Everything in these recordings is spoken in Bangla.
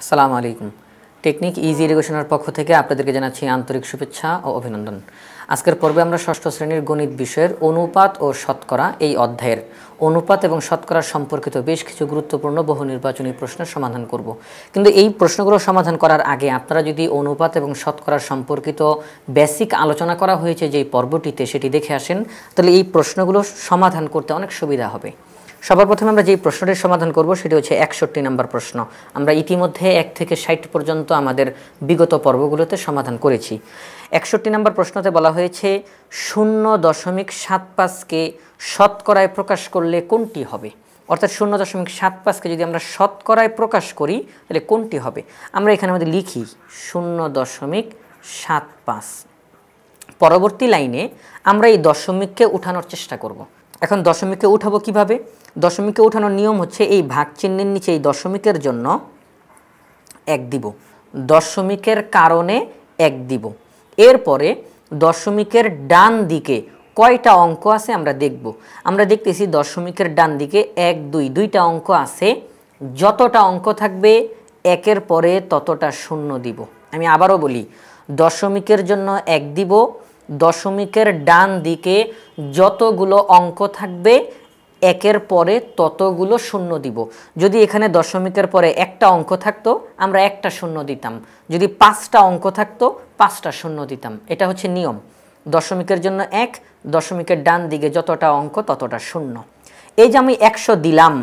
আসসালামু আলাইকুম। টেকনিক ইজি এডুকেশনের পক্ষ থেকে আপনাদেরকে জানাচ্ছি আন্তরিক শুভেচ্ছা ও অভিনন্দন। আজকের পর্বে আমরা ষষ্ঠ শ্রেণীর গণিত বিষয়ের অনুপাত ও শতকরা এই অধ্যায়ের অনুপাত এবং শতকরা সম্পর্কিত বেশ কিছু গুরুত্বপূর্ণ বহু নির্বাচনী প্রশ্নের সমাধান করব। কিন্তু এই প্রশ্নগুলো সমাধান করার আগে আপনারা যদি অনুপাত এবং শতকরা সম্পর্কিত বেসিক আলোচনা করা হয়েছে যেই পর্বটিতে সেটি দেখে আসেন, তাহলে এই প্রশ্নগুলো সমাধান করতে অনেক সুবিধা হবে। সবার প্রথমে আমরা যেই প্রশ্নটির সমাধান করব সেটি হচ্ছে 61 নম্বর প্রশ্ন। আমরা ইতিমধ্যে 1 থেকে 60 পর্যন্ত আমাদের বিগত পর্বগুলোতে সমাধান করেছি। 61 নম্বর প্রশ্নতে বলা হয়েছে 0.75কে শতকরায় প্রকাশ করলে কোনটি হবে, অর্থাৎ 0.75কে যদি আমরা শতকরায় প্রকাশ করি তাহলে কোনটি হবে। আমরা এখানে আমাদের লিখি 0.75। পরবর্তী লাইনে আমরা এই দশমিককে উঠানোর চেষ্টা করব। এখন দশমিককে উঠাবো কিভাবে? দশমিককে উঠানোর নিয়ম হচ্ছে এই ভাগ চিহ্নের নিচে এই দশমিকের জন্য 1 দিব, দশমিকের কারণে 1 দিব। এরপরে দশমিকের ডান দিকে কয়টা অঙ্ক আছে আমরা দেখব। আমরা দেখতেছি দশমিকের ডান দিকে 1, 2 দুইটা অঙ্ক আছে। যতটা অঙ্ক থাকবে 1-এর পরে ততটা শূন্য দিব। আমি আবারও বলি, দশমিকের জন্য 1 দিব, দশমিকের ডান দিকে যতগুলো অঙ্ক থাকবে 1-এর পরে ততগুলো শূন্য দিব। যদি এখানে দশমিকের পরে একটা অঙ্ক থাকতো আমরা একটা শূন্য দিতাম, যদি 5টা অঙ্ক থাকতো 5টা শূন্য দিতাম। এটা হচ্ছে নিয়ম। দশমিকের জন্য 1, দশমিকের ডান দিকে যতটা অঙ্ক ততটা শূন্য। এই যে আমি 100 দিলাম,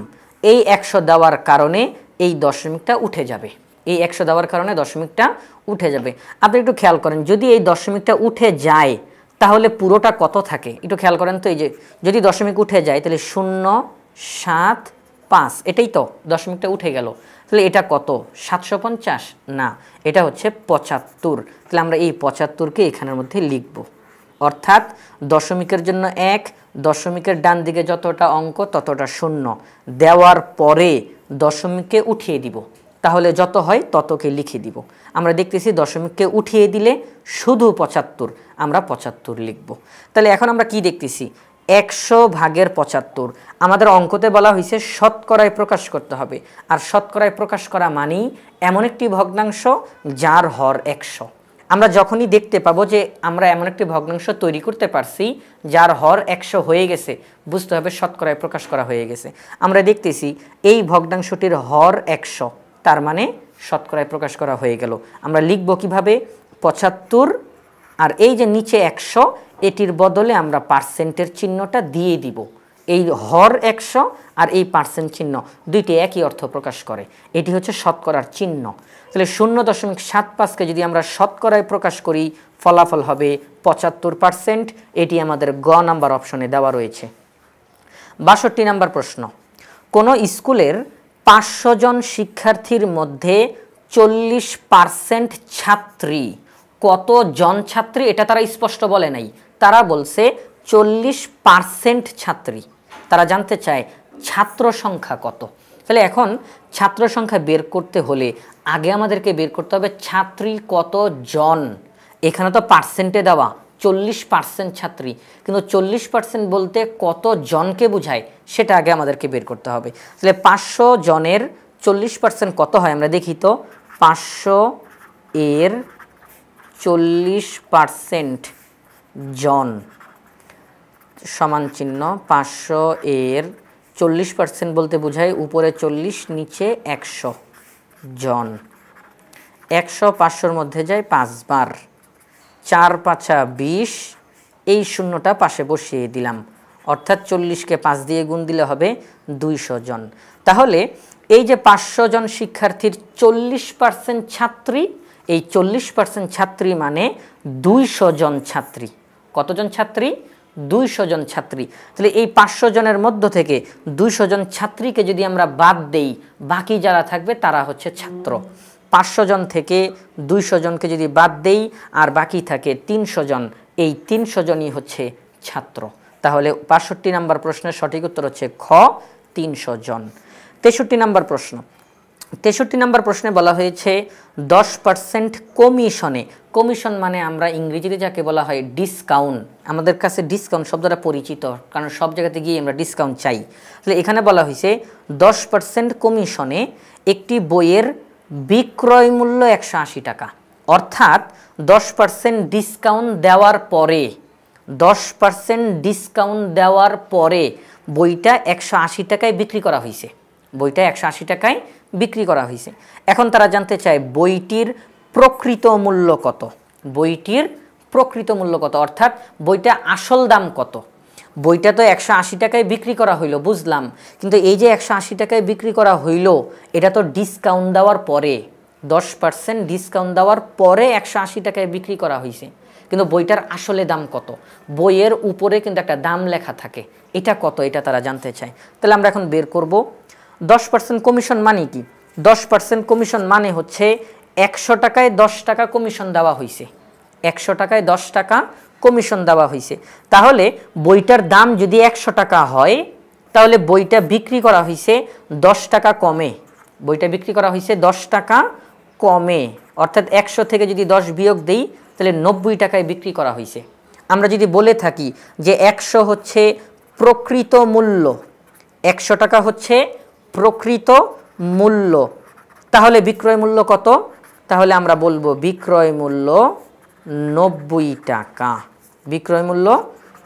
এই 100 দেওয়ার কারণে এই দশমিকটা উঠে যাবে, এই 100 দেওয়ার কারণে দশমিকটা উঠে যাবে। আপনি একটু খেয়াল করেন, যদি এই দশমিকটা উঠে যায় তাহলে পুরোটা কত থাকে একটু খেয়াল করেন তো। এই যে যদি দশমিক উঠে যায় তাহলে 0.75, এটাই তো দশমিকটা উঠে গেল, তাহলে এটা কত 750? না, এটা হচ্ছে 75। তাহলে আমরা এই 75কে এখানের মধ্যে লিখব। অর্থাৎ দশমিকের জন্য 1, দশমিকের ডান দিকে যতটা অঙ্ক ততটা শূন্য দেওয়ার পরে দশমিককে উঠিয়ে দিব, তাহলে যত হয় ততকে লিখে দিব। আমরা দেখতেছি দশমিককে উঠিয়ে দিলে শুধু 75, আমরা 75 লিখব। তাহলে এখন আমরা কি দেখতেছি, 100/75। আমাদের অঙ্কতে বলা হয়েছে শতকরায় প্রকাশ করতে হবে, আর শতকরায় প্রকাশ করা মানেই এমন একটি ভগ্নাংশ যার হর 100। আমরা যখনই দেখতে পাবো যে আমরা এমন একটি ভগ্নাংশ তৈরি করতে পারছি যার হর 100 হয়ে গেছে, বুঝতে হবে শতকরায় প্রকাশ করা হয়ে গেছে। আমরা দেখতেছি এই ভগ্নাংশটির হর 100, তার মানে শতকরায় প্রকাশ করা হয়ে গেল। আমরা লিখব কিভাবে, 75, আর এই যে নিচে 100 এটির বদলে আমরা পার্সেন্টের চিহ্নটা দিয়ে দিব। এই হর 100 আর এই পার্সেন্ট চিহ্ন দুইটি একই অর্থ প্রকাশ করে, এটি হচ্ছে শতকরার চিহ্ন। তাহলে 0.75কে যদি আমরা শতকরায় প্রকাশ করি ফলাফল হবে 75%। এটি আমাদের গ নাম্বার অপশনে দেওয়া রয়েছে। 62 নাম্বার প্রশ্ন, কোনো স্কুলের 500 জন শিক্ষার্থীর মধ্যে 40% ছাত্রী, কত জন ছাত্রী এটা তারা স্পষ্ট বলে নাই, তারা বলছে 40% ছাত্রী। তারা জানতে চায় ছাত্র সংখ্যা কত। তাহলে এখন ছাত্র সংখ্যা বের করতে হলে আগে আমাদেরকে বের করতে হবে ছাত্রী কত জন। এখানে তো পার্সেন্টে দেওয়া 40% ছাত্রী, কিন্তু 40% বলতে কত জনকে বোঝায় সেটা আগে আমাদেরকে বের করতে হবে। তাহলে 500 জনের 40% কত হয় আমরা দেখি তো। 500 এর 40% জন সমান চিহ্ন, 500 এর 40% বলতে বোঝায় উপরে 40 নিচে 100 জন। 100 500-র মধ্যে যায় 5 বার, 4 5 20, এই শূন্যটা পাশে বসিয়ে দিলাম, অর্থাৎ 40কে 5 দিয়ে গুণ দিলে হবে 200 জন। তাহলে এই যে 500 জন শিক্ষার্থীর 40% ছাত্রী, এই 40% ছাত্রী মানে 200 জন ছাত্রী। কতজন ছাত্রী? 200 জন ছাত্রী। তাহলে এই 500 জনের মধ্য থেকে 200 জন ছাত্রীকে যদি আমরা বাদ দেই, বাকি যারা থাকবে তারা হচ্ছে ছাত্র। 500 জন থেকে 200 জনকে যদি বাদ দেই আর বাকি থাকে 300 জন, এই 300 জনই হচ্ছে ছাত্র। তাহলে 65 নম্বর প্রশ্নের সঠিক উত্তর হচ্ছে খ, 300 জন। 63 নম্বর প্রশ্ন, 63 নম্বর প্রশ্নে বলা হয়েছে 10% কমিশনে, কমিশন মানে আমরা ইংরেজিতে যাকে বলা হয় ডিসকাউন্ট, আমাদের কাছে ডিসকাউন্ট শব্দটা পরিচিত, কারণ সব জায়গাতে গিয়ে আমরা ডিসকাউন্ট চাই। তাহলে এখানে বলা হয়েছে 10% কমিশনে একটি বইয়ের বিক্রয় মূল্য 180 টাকা, অর্থাৎ 10% ডিসকাউন্ট দেওয়ার পরে 10% ডিসকাউন্ট দেওয়ার পরে বইটা 180 টাকায় বিক্রি করা হয়েছে, বইটা 180 টাকায় বিক্রি করা হয়েছে। এখন তারা জানতে চায় বইটির প্রকৃত মূল্য কত, বইটির প্রকৃত মূল্য কত, অর্থাৎ বইটা আসল দাম কত। বইটা তো 180 টাকায় বিক্রি করা হইলো বুঝলাম, কিন্তু এই যে 180 টাকায় বিক্রি করা হইলো এটা তো ডিসকাউন্ট দেওয়ার পরে, 10% ডিসকাউন্ট দেওয়ার পরে 180 টাকায় বিক্রি করা হয়েছে, কিন্তু বইটার আসলে দাম কত, বইয়ের উপরে কিন্তু একটা দাম লেখা থাকে, এটা কত, এটা তারা জানতে চায়। তাহলে আমরা এখন বের করব 10% কমিশন মানে কি। 10% কমিশন মানে হচ্ছে 100 টাকায় 10 টাকা কমিশন দেওয়া হয়েছে, 100 টাকায় 10 টাকা কমিশন দেওয়া হয়েছে। তাহলে বইটার দাম যদি 100 টাকা হয় তাহলে বইটা বিক্রি করা হয়েছে 10 টাকা কমে, বইটা বিক্রি করা হয়েছে 10 টাকা কমে, অর্থাৎ 100 থেকে যদি 10 বিয়োগ দেই তাহলে 90 টাকায় বিক্রি করা হয়েছে। আমরা যদি বলে থাকি যে 100 হচ্ছে প্রকৃত মূল্য, 100 টাকা হচ্ছে প্রকৃত মূল্য, তাহলে বিক্রয় মূল্য কত, তাহলে আমরা বলবো বিক্রয় মূল্য 90 টাকা, বিক্রয় মূল্য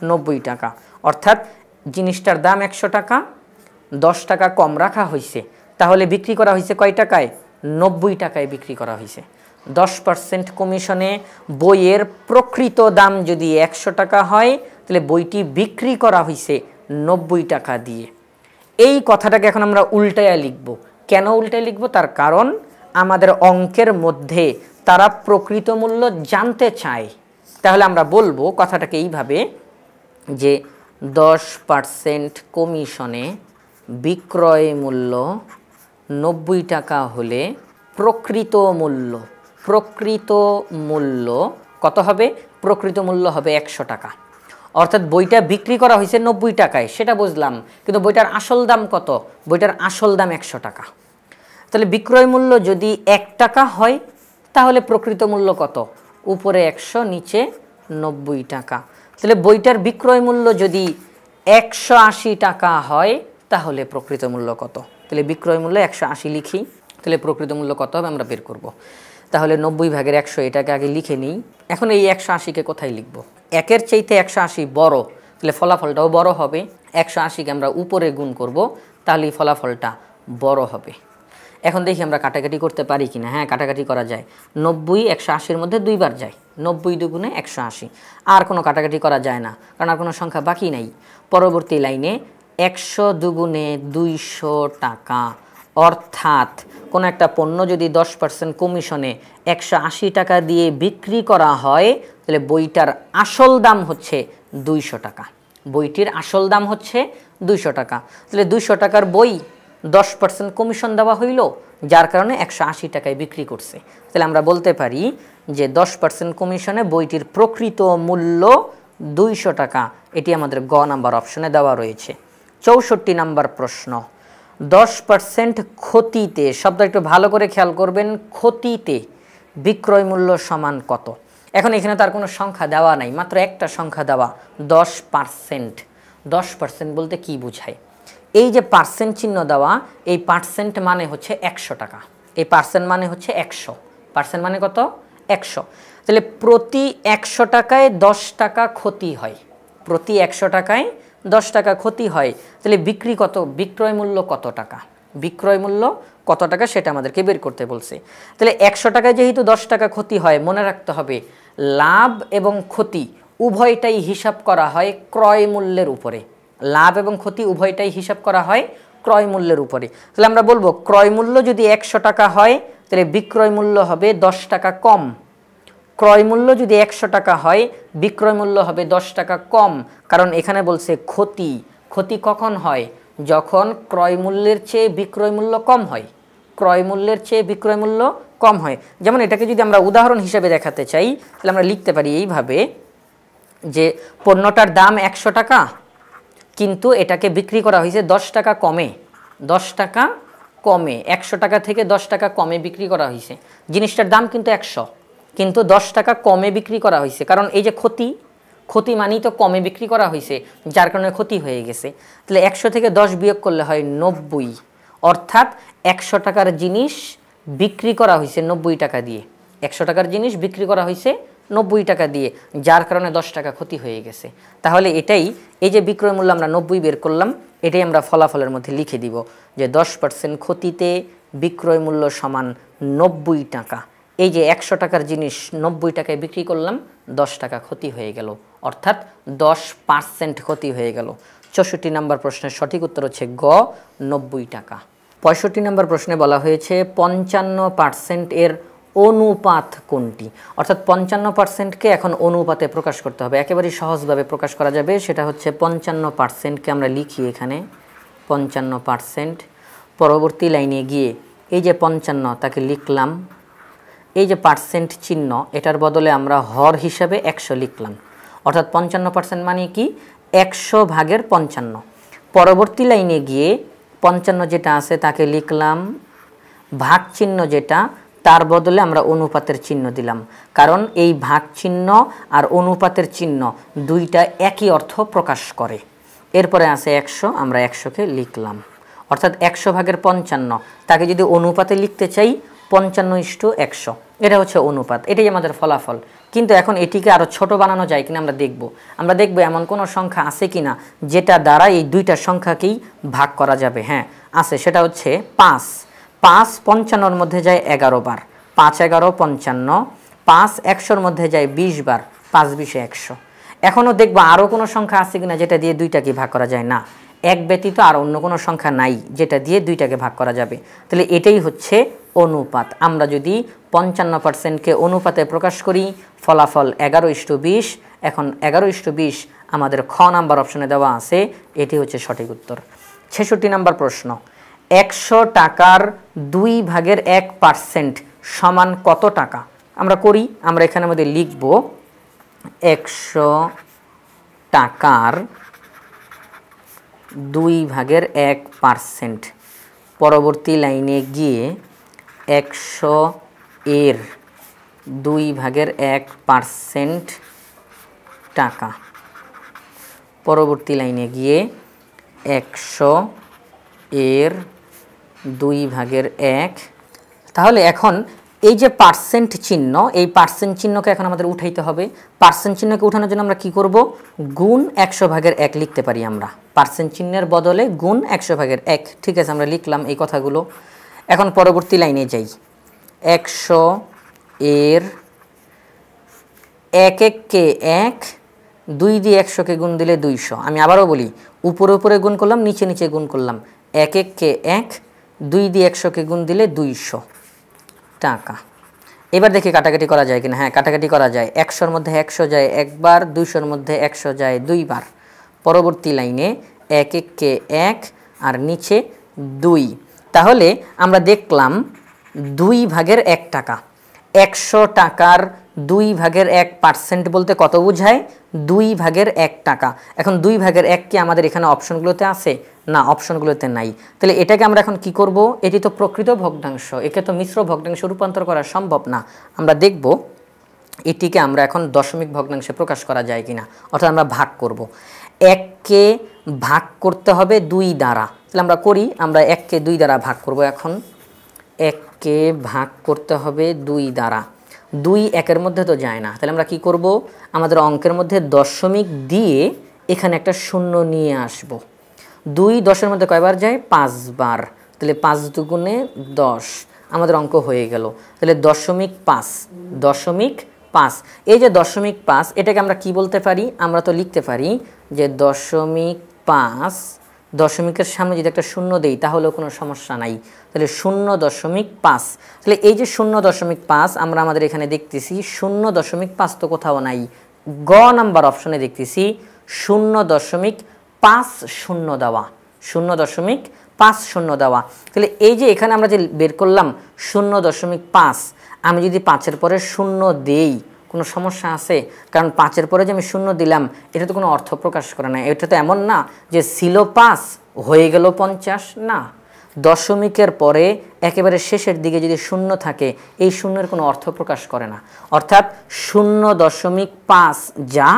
90 টাকা, অর্থাৎ জিনিসটার দাম 100 টাকা, 10 টাকা কম রাখা হয়েছে, তাহলে বিক্রি করা হয়েছে কয় টাকায়, 90 টাকায় বিক্রি করা হয়েছে। 10% কমিশনে বইয়ের প্রকৃত দাম যদি 100 টাকা হয় তাহলে বইটি বিক্রি করা হয়েছে 90 টাকা দিয়ে। এই কথাটাকে এখন আমরা উল্টায়া লিখব। কেন উল্টায় লিখব, তার কারণ আমাদের অঙ্কের মধ্যে তারা প্রকৃত মূল্য জানতে চায়। তাহলে আমরা বলবো কথাটাকে এইভাবে যে 10% কমিশনে বিক্রয় মূল্য 90 টাকা হলে প্রকৃত মূল্য কত হবে, প্রকৃত মূল্য হবে 100 টাকা, অর্থাৎ বইটা বিক্রি করা হয়েছে 90 টাকায় সেটা বুঝলাম, কিন্তু বইটার আসল দাম কত, বইটার আসল দাম 100 টাকা। তাহলে বিক্রয় মূল্য যদি 1 টাকা হয় তাহলে প্রকৃত মূল্য কত, উপরে 100 নিচে 90 টাকা। তাহলে বইটার বিক্রয় মূল্য যদি 180 টাকা হয় তাহলে প্রকৃত মূল্য কত, তাহলে বিক্রয় মূল্য 180 লিখি, তাহলে প্রকৃত মূল্য কত হবে আমরা বের করব। তাহলে 90 ভাগের 100 এটাকে আগে লিখে নিই। এখন এই 180কে কোথায় লিখব, 1-এর চাইতে 180 বড়, তাহলে ফলাফলটাও বড় হবে। 180কে আমরা উপরে গুণ করব, তাহলে ফলাফলটা বড় হবে। এখন দেখি আমরা কাটাকাটি করতে পারি কিনা। হ্যাঁ, কাটাকাটি করা যায়। 90 180-র মধ্যে 2 বার যায়, 90 দুগুণে 180, আর কোনো কাটাকাটি করা যায় না কারণ আর কোনো সংখ্যা বাকি নাই। পরবর্তী লাইনে 100 দুগুণে 200 টাকা, অর্থাৎ কোনো একটা পণ্য যদি 10% কমিশনে 180 টাকা দিয়ে বিক্রি করা হয় তাহলে বইটার আসল দাম হচ্ছে 200 টাকা, বইটির আসল দাম হচ্ছে 200 টাকা। তাহলে 200 টাকার বই 10% কমিশন দেওয়া হইল, যার কারণে 180 টাকায় বিক্রি করছে। তাহলে আমরা বলতে পারি যে 10% কমিশনে বইটির প্রকৃত মূল্য 200 টাকা। এটি আমাদের গ নাম্বার অপশনে দেওয়া রয়েছে। 64 নাম্বার প্রশ্ন, 10% ক্ষতিতে, শব্দ একটু ভালো করে খেয়াল করবেন, ক্ষতিতে বিক্রয় মূল্য সমান কত। এখন এখানে তার কোনো সংখ্যা দেওয়া নাই, মাত্র একটা সংখ্যা দেওয়া 10%। 10% বলতে কি বোঝায়, এই যে পার্সেন্ট চিহ্ন দেওয়া, এই পার্সেন্ট মানে হচ্ছে 100 টাকা, এই পার্সেন্ট মানে হচ্ছে 100, পার্সেন্ট মানে কত 100। তাহলে প্রতি 100 টাকায় 10 টাকা ক্ষতি হয়, প্রতি 100 টাকায় 10 টাকা ক্ষতি হয়। তাহলে বিক্রি কত, বিক্রয় মূল্য কত টাকা, বিক্রয় মূল্য কত টাকা সেটা আমাদেরকে বের করতে বলছে। তাহলে 100 টাকায় যেহেতু 10 টাকা ক্ষতি হয়, মনে রাখতে হবে লাভ এবং ক্ষতি উভয়টাই হিসাব করা হয় ক্রয় মূল্যের উপরে, লাভ এবং ক্ষতি উভয়টাই হিসাব করা হয় ক্রয় মূল্যের উপরে। তাহলে আমরা বলবো ক্রয় মূল্য যদি 100 টাকা হয় তাহলে বিক্রয় মূল্য হবে 10 টাকা কম, ক্রয় মূল্য যদি 100 টাকা হয় বিক্রয় মূল্য হবে 10 টাকা কম, কারণ এখানে বলছে ক্ষতি। ক্ষতি কখন হয়, যখন ক্রয় মূল্যের চেয়ে বিক্রয় মূল্য কম হয়, ক্রয় মূল্যের চেয়ে বিক্রয় মূল্য কম হয়। যেমন এটাকে যদি আমরা উদাহরণ হিসেবে দেখাতে চাই তাহলে আমরা লিখতে পারি এইভাবে যে পণ্যটার দাম 100 টাকা, কিন্তু এটাকে বিক্রি করা হয়েছে 10 টাকা কমে, 10 টাকা কমে, 100 টাকা থেকে 10 টাকা কমে বিক্রি করা হয়েছে। জিনিসটার দাম কিন্তু 100, কিন্তু 10 টাকা কমে বিক্রি করা হয়েছে, কারণ এই যে ক্ষতি, ক্ষতি মানেই তো কমে বিক্রি করা হয়েছে, যার কারণে ক্ষতি হয়ে গেছে। তাহলে 100 থেকে 10 বিয়োগ করলে হয় 90, অর্থাৎ 100 টাকার জিনিস বিক্রি করা হয়েছে 90 টাকা দিয়ে, 100 টাকার জিনিস বিক্রি করা হয়েছে 90 টাকা দিয়ে, যার কারণে 10 টাকা ক্ষতি হয়ে গেছে। তাহলে এটাই, এই যে বিক্রয় মূল্য আমরা 90 বের করলাম, এটাই আমরা ফলাফলের মধ্যে লিখে দিব যে 10% ক্ষতিতে বিক্রয় মূল্য সমান 90 টাকা। এই যে 100 টাকার জিনিস 90 টাকায় বিক্রি করলাম, 10 টাকা ক্ষতি হয়ে গেল, অর্থাৎ 10% ক্ষতি হয়ে গেল। 64 নম্বর প্রশ্নের সঠিক উত্তর হচ্ছে গ, 90 টাকা। 65 নম্বর প্রশ্নে বলা হয়েছে 55% এর অনুপাত কোনটি? অর্থাৎ 55%কে এখন অনুপাতে প্রকাশ করতে হবে, একেবারেই সহজভাবে প্রকাশ করা যাবে। সেটা হচ্ছে 55%কে আমরা লিখি এখানে 55%, পরবর্তী লাইনে গিয়ে এই যে 55 তাকে লিখলাম, এই যে পার্সেন্ট চিহ্ন এটার বদলে আমরা হর হিসাবে 100 লিখলাম, অর্থাৎ 55% মানে কি 100/55। পরবর্তী লাইনে গিয়ে 55 যেটা আছে তাকে লিখলাম, ভাগ চিহ্ন যেটা তার বদলে আমরা অনুপাতের চিহ্ন দিলাম, কারণ এই ভাগ চিহ্ন আর অনুপাতের চিহ্ন দুইটা একই অর্থ প্রকাশ করে। এরপরে আছে 100, আমরা 100কে লিখলাম, অর্থাৎ 100/55 তাকে যদি অনুপাতে লিখতে চাই 55:100, এটা হচ্ছে অনুপাত, এটাই আমাদের ফলাফল। কিন্তু এখন এটিকে আরও ছোট বানানো যায় কিনা আমরা দেখব এমন কোনো সংখ্যা আছে কিনা যেটা দ্বারা এই দুইটা সংখ্যাকেই ভাগ করা যাবে। হ্যাঁ আছে, সেটা হচ্ছে 5। 5 55-র মধ্যে যায় 11 বার, 5 11 55, 5 100-র মধ্যে যায় 20 বার, 5 20 100। এখনও দেখব আরও কোনো সংখ্যা আছে কিনা যেটা দিয়ে দুইটাকে ভাগ করা যায়। না, এক ব্যতীত আর অন্য কোনো সংখ্যা নাই যেটা দিয়ে দুইটাকে ভাগ করা যাবে। তাহলে এটাই হচ্ছে অনুপাত। আমরা যদি 55%কে অনুপাতে প্রকাশ করি, ফলাফল 11:20। এখন 11:20 আমাদের খ নাম্বার অপশনে দেওয়া আছে, এটি হচ্ছে সঠিক উত্তর। 66 নম্বর প্রশ্ন, 100 টাকার 2/1% সমান কত টাকা? আমরা করি, আমরা এখানের মধ্যে লিখব 100 টাকার 2/1%, পরবর্তী লাইনে গিয়ে 100 এর 2/1% টাকা, পরবর্তী লাইনে গিয়ে 100 এর 2/1। তাহলে এখন এই যে পার্সেন্ট চিহ্ন, এই পার্সেন্ট চিহ্নকে এখন আমাদের উঠাইতে হবে। পার্সেন্ট চিহ্নকে উঠানোর জন্য আমরা কি করব? গুণ 100/1 লিখতে পারি আমরা, পার্সেন্ট চিহ্নের বদলে গুণ 100/1। ঠিক আছে, আমরা লিখলাম এই কথাগুলো। এখন পরবর্তী লাইনে যাই, 100 এর 1-1-কে 1, 2 দিয়ে 100-কে গুণ দিলে 200। আমি আবারও বলি, উপরে উপরে গুণ করলাম, নিচে নিচে গুণ করলাম, 1-1-কে 1, 2 দিয়ে 100-কে গুণ দিলে 200 টাকা। এবার দেখি কাটাকাটি করা যায় কিনা। হ্যাঁ, কাটাকাটি করা যায়। 100-র মধ্যে 100 যায় একবার, 200-র মধ্যে 100 যায় দুইবার। পরবর্তী লাইনে 1-1-কে 1 আর নিচে 2। তাহলে আমরা দেখলাম 2/1 টাকা। 100 টাকার 2/1% বলতে কত বোঝায়? 2/1 টাকা। এখন 2/1 কি আমাদের এখানে অপশনগুলোতে আছে? না, অপশনগুলোতে নাই। তাহলে এটাকে আমরা এখন কি করব? এটি তো প্রকৃত ভগ্নাংশ, একে তো মিশ্র ভগ্নাংশে রূপান্তর করা সম্ভব না। আমরা দেখব এটিকে আমরা এখন দশমিক ভগ্নাংশে প্রকাশ করা যায় কিনা, অর্থাৎ আমরা ভাগ করব। 1-কে ভাগ করতে হবে 2 দ্বারা। তাহলে আমরা করি, আমরা 1-কে 2 দ্বারা ভাগ করব। এখন 1-কে ভাগ করতে হবে 2 দ্বারা। 2 1-এর মধ্যে তো যায় না, তাহলে আমরা কি করব? আমাদের অঙ্কের মধ্যে দশমিক দিয়ে এখানে একটা শূন্য নিয়ে আসব। 2 10-এর মধ্যে কয়বার যায়? 5 বার। তাহলে 5 দুগুণে 10, আমাদের অঙ্ক হয়ে গেল। তাহলে 0.5। এই যে 0.5, এটাকে আমরা কি বলতে পারি? আমরা তো লিখতে পারি যে 0.5, দশমিকের সামনে যদি একটা শূন্য দেই তাহলেও কোনো সমস্যা নাই। তাহলে 0.5। তাহলে এই যে 0.5 আমরা আমাদের এখানে দেখতেছি 0.5 তো কোথাও নাই। গ নাম্বার অপশনে দেখতেছি 0.50 দেওয়া, 0.50 দেওয়া। তাহলে এই যে এখানে আমরা যে বের করলাম 0.5, আমি যদি 5-এর পরে 0 দেই কোনো সমস্যা আছে? কারণ 5-এর পরে যে আমি 0 দিলাম এটা তো কোনো অর্থ প্রকাশ করে না। এটা তো এমন না যে ছিল 5 হয়ে গেল 50, না। দশমিকের পরে একেবারে শেষের দিকে যদি 0 থাকে, এই শূন্যের কোনো অর্থ প্রকাশ করে না। অর্থাৎ 0.5 যা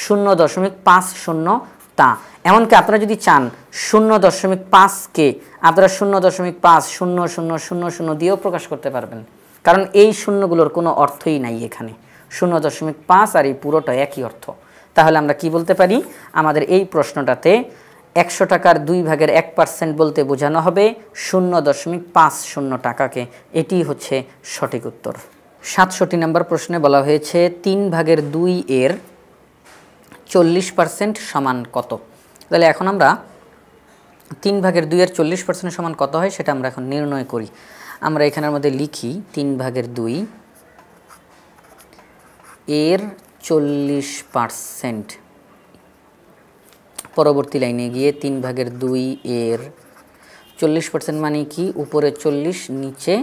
0.50 তা। এমনকি আপনারা যদি চান 0.5কে আপনারা 0.50000 দিয়েও প্রকাশ করতে পারবেন, কারণ এই শূন্যগুলোর কোনো অর্থই নাই এখানে। 0.5 আর এই পুরোটা একই অর্থ। তাহলে আমরা কি বলতে পারি, আমাদের এই প্রশ্নটাতে 100 টাকার 2/1% বলতে বোঝানো হবে 0.50 টাকাকে। এটি হচ্ছে সঠিক উত্তর। 67 নম্বর প্রশ্নে বলা হয়েছে 3/2 এর 40% সমান কত। তাহলে এখন আমরা 3/2 এর 40% সমান কত হয় সেটা আমরা এখন নির্ণয় করি। আমরা এখানের মধ্যে লিখি 3/2 এর 40%। পরবর্তী লাইনে গিয়ে 3/2 এর 40% মানে কি, উপরে 40 নিচে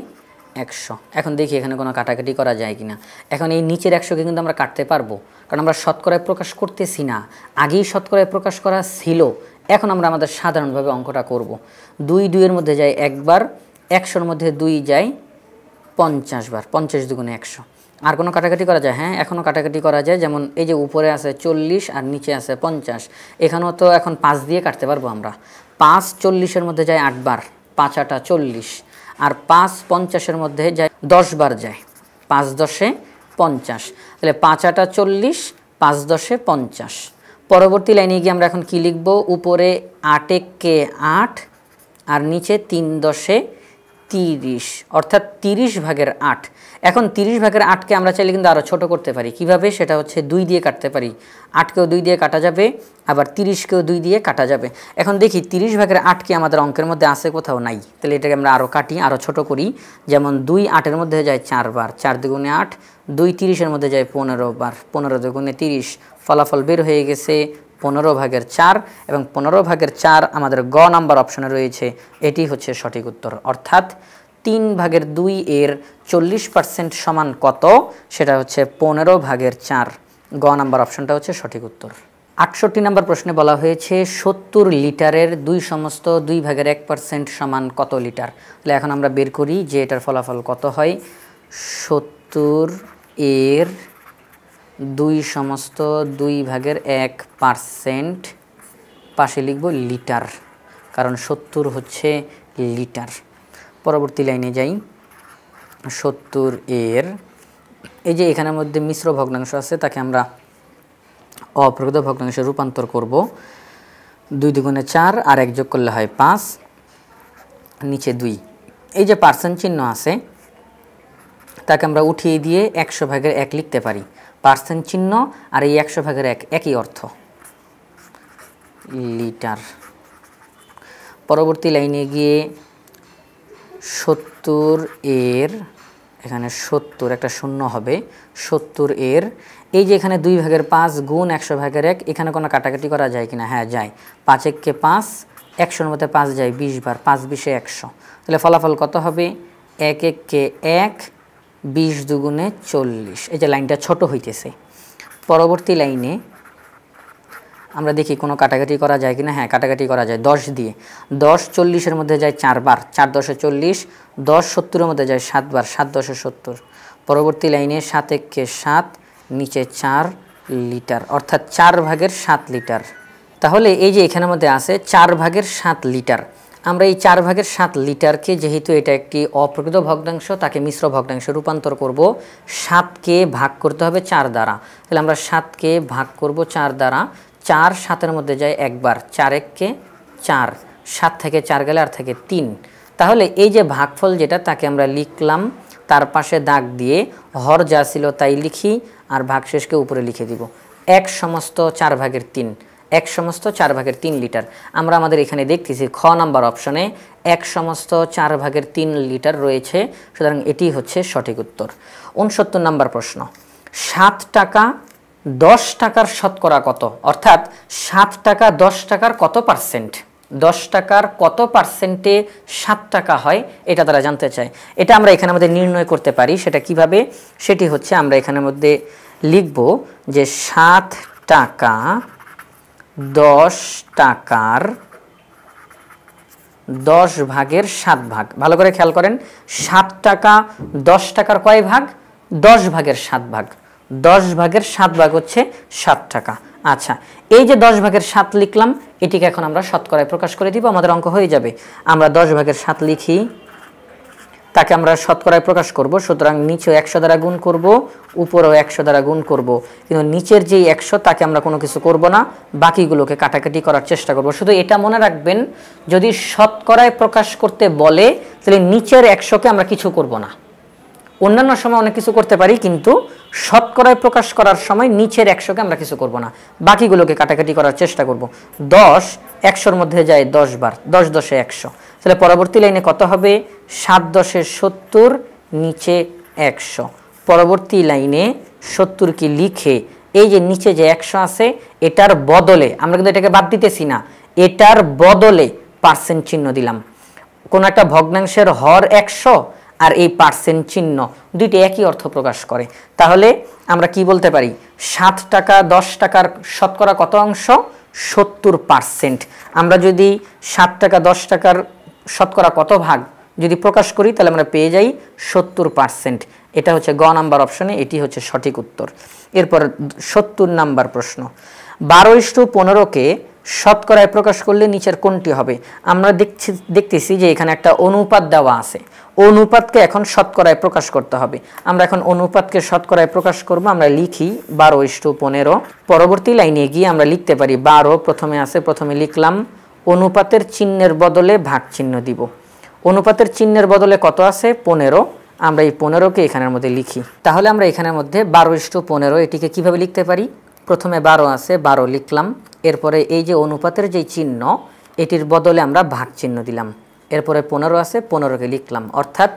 100। এখন দেখি এখানে কোনো কাটাকাটি করা যায় কিনা। এখন এই নিচের 100কে কিন্তু আমরা কাটতে পারবো, কারণ আমরা শতকরায় প্রকাশ করতেছি না, আগেই শতকরায় প্রকাশ করা ছিল। এখন আমরা আমাদের সাধারণভাবে অঙ্কটা করব। 2 এর মধ্যে যায় একবার, 100-র মধ্যে 2 যায় 50 বার, 50 দুগুণে 100। আর কোনো কাটাকাটি করা যায়? হ্যাঁ, এখনও কাটাকাটি করা যায়। যেমন এই যে উপরে আছে 40 আর নিচে আছে 50, এখানেও তো এখন 5 দিয়ে কাটতে পারবো আমরা। 5 40-এর মধ্যে যায় 8 বার, 5 8 40, আর 5 50-এর মধ্যে যায় 10 বার যায়, 5 10 50। তাহলে 5 8 40, 5 10 50। পরবর্তী লাইনে গিয়ে আমরা এখন কি লিখব, উপরে 8 1 8 আর নিচে 3 10 30, অর্থাৎ 30/8। এখন 30/8কে আমরা চাইলে কিন্তু আরও ছোটো করতে পারি। কিভাবে? সেটা হচ্ছে 2 দিয়ে কাটতে পারি। 8কেও 2 দিয়ে কাটা যাবে, আবার 30কেও 2 দিয়ে কাটা যাবে। এখন দেখি 30/8 কি আমাদের অঙ্কের মধ্যে আছে? কোথাও নাই। তাহলে এটাকে আমরা আরও কাটি, আরও ছোটো করি। যেমন 2 8-এর মধ্যে যায় 4 বার, 4 দুগুণে 8, 2 30-এর মধ্যে যায় 15 বার, 15 দুগুণে 30। ফলাফল বের হয়ে গেছে 15/4, এবং 15/4 আমাদের গ নাম্বার অপশনে রয়েছে। এটি হচ্ছে সঠিক উত্তর। অর্থাৎ 3/2 এর 40% সমান কত? সেটা হচ্ছে 15/4। গ নাম্বার অপশনটা হচ্ছে সঠিক উত্তর। 68 নম্বর প্রশ্নে বলা হয়েছে 70 লিটারের 2/1% সমান কত লিটার। তাহলে এখন আমরা বের করি যে এটার ফলাফল কত হয়। 70 এর 2/1%, পাশে লিখব লিটার, কারণ 70 হচ্ছে লিটার। পরবর্তী লাইনে যাই। 70 এর, এই যে এখানের মধ্যে মিশ্র ভগ্নাংশ আছে, তাকে আমরা অপ্রকৃত ভগ্নাংশে রূপান্তর করব। 2 দুগুণে 4 আর 1 যোগ করলে হয় 5, নিচে 2। এই যে পার্সেন্ট চিহ্ন আছে তাকে আমরা উঠিয়ে দিয়ে 100/1 লিখতে পারি। পার্সেন্ট চিহ্ন আর এই 100/1 একই অর্থ, লিটার। পরবর্তী লাইনে গিয়ে 70 এর, এখানে 70 একটা শূন্য হবে, 70 এর এই যে এখানে 2/5 গুণ 100/1, এখানে কোনো কাটাকাটি করা যায় কিনা? হ্যাঁ যায়। 5 1 5, 100-র মধ্যে 5 যায় 20 বার, 5 20 100। তাহলে ফলাফল কত হবে? 1 1 1, 20 দুগুণে 40। এই যে লাইনটা ছোট হইতেছে। পরবর্তী লাইনে আমরা দেখি কোনো কাটাকাটি করা যায় কিনা। হ্যাঁ, কাটাকাটি করা যায় 10 দিয়ে। 10 40-এর মধ্যে যায় 4 বার, 4 10 40, 10 70-এর মধ্যে যায় 7 বার, 7 10 70। পরবর্তী লাইনে 7 1 7, নিচে 4 লিটার, অর্থাৎ 4/7 লিটার। তাহলে এই যে এখানের মধ্যে আছে 4/7 লিটার, আমরা এই 4/7 লিটারকে, যেহেতু এটা একটি অপ্রকৃত ভগ্নাংশ, তাকে মিশ্র ভগ্নাংশে রূপান্তর করব। 7কে ভাগ করতে হবে 4 দ্বারা। তাহলে আমরা 7কে ভাগ করব 4 দ্বারা। 4 7-এর মধ্যে যায় একবার, 4 1 4, 7 থেকে 4 গেলে আর থাকে 3। তাহলে এই যে ভাগফল যেটা, তাকে আমরা লিখলাম, তার পাশে দাগ দিয়ে হর যা ছিল তাই লিখি, আর ভাগশেষকে উপরে লিখে দিব। 1/4/3, 1/4/3 লিটার। আমরা আমাদের এখানে দেখতেছি খ নাম্বার অপশনে 1/4/3 লিটার রয়েছে, সুতরাং এটি হচ্ছে সঠিক উত্তর। 69 নম্বর প্রশ্ন, 7 টাকা 10 টাকার শতকরা কত? অর্থাৎ 7 টাকা 10 টাকার কত পার্সেন্ট? 10 টাকার কত পার্সেন্টে 7 টাকা হয়, এটা তারা জানতে চায়। এটা আমরা এখানে মধ্যে নির্ণয় করতে পারি। সেটা কিভাবে? সেটি হচ্ছে আমরা এখানের মধ্যে লিখব যে 7 টাকা 10 টাকার 10/7 ভাগ। ভালো করে খেয়াল করেন, 7 টাকা 10 টাকার কয় ভাগ? 10/7 ভাগ। 10/7 ভাগ হচ্ছে 7 টাকা। আচ্ছা, এই যে 10 ভাগের 7 লিখলাম, এটিকে এখন আমরা শতকরায় প্রকাশ করে দিব, আমাদের অঙ্ক হয়ে যাবে। আমরা 10 ভাগের 7 লিখি, তাকে আমরা শতকরায় প্রকাশ করব। সুতরাং নিচেও 100 দ্বারা গুণ করব, উপরেও 100 দ্বারা গুণ করব, কিন্তু নিচের যেই 100 তাকে আমরা কোনো কিছু করব না, বাকিগুলোকে কাটাকাটি করার চেষ্টা করব। শুধু এটা মনে রাখবেন, যদি শতকরায় প্রকাশ করতে বলে তাহলে নিচের 100কে আমরা কিছু করব না। অন্যান্য সময় অনেক কিছু করতে পারি, কিন্তু শতকরায় প্রকাশ করার সময় নিচের 100কে আমরা কিছু করব না, বাকিগুলোকে কাটাকাটি করার চেষ্টা করব। 10 100-র মধ্যে যায় 10 বার, 10 10-এ 100, তাহলে পরবর্তী লাইনে কত হবে? 7 10-এ 70, নিচে 100। পরবর্তী লাইনে 70 কি লিখে এই যে নিচে যে 100 আছে এটার বদলে, আমরা কিন্তু এটাকে বাদ দিতেছি না, এটার বদলে পার্সেন্ট চিহ্ন দিলাম। কোন একটা ভগ্নাংশের হর 100 আর এই পার্সেন্ট চিহ্ন দুইটি একই অর্থ প্রকাশ করে। তাহলে আমরা কি বলতে পারি? 7 টাকা 10 টাকার শতকরা কত অংশ? 70%। আমরা যদি 7 টাকা 10 টাকার শতকরা কত ভাগ যদি প্রকাশ করি তাহলে আমরা পেয়ে যাই 70%। এটা হচ্ছে গ নাম্বার অপশনে, এটি হচ্ছে সঠিক উত্তর। এরপর 70 নাম্বার প্রশ্ন, 12:15কে শতকরায় প্রকাশ করলে নিচের কোনটি হবে? আমরা দেখতেছি যে এখানে একটা অনুপাত দেওয়া আছে, অনুপাতকে এখন শতকরায় প্রকাশ করতে হবে। আমরা এখন অনুপাতকে শতকরায় প্রকাশ করব। আমরা লিখি 12:15। পরবর্তী লাইনে গিয়ে আমরা লিখতে পারি 12 প্রথমে আছে, প্রথমে লিখলাম, অনুপাতের চিহ্নের বদলে ভাগ চিহ্ন দিব। অনুপাতের চিহ্নের বদলে কত আছে? 15। আমরা এই 15কে এখানের মধ্যে লিখি। তাহলে আমরা এখানের মধ্যে 12:15 এটিকে কিভাবে লিখতে পারি? প্রথমে 12 আছে, 12 লিখলাম, এরপরে এই যে অনুপাতের যে চিহ্ন এটির বদলে আমরা ভাগ চিহ্ন দিলাম, এরপরে 15 আছে, 15কে লিখলাম। অর্থাৎ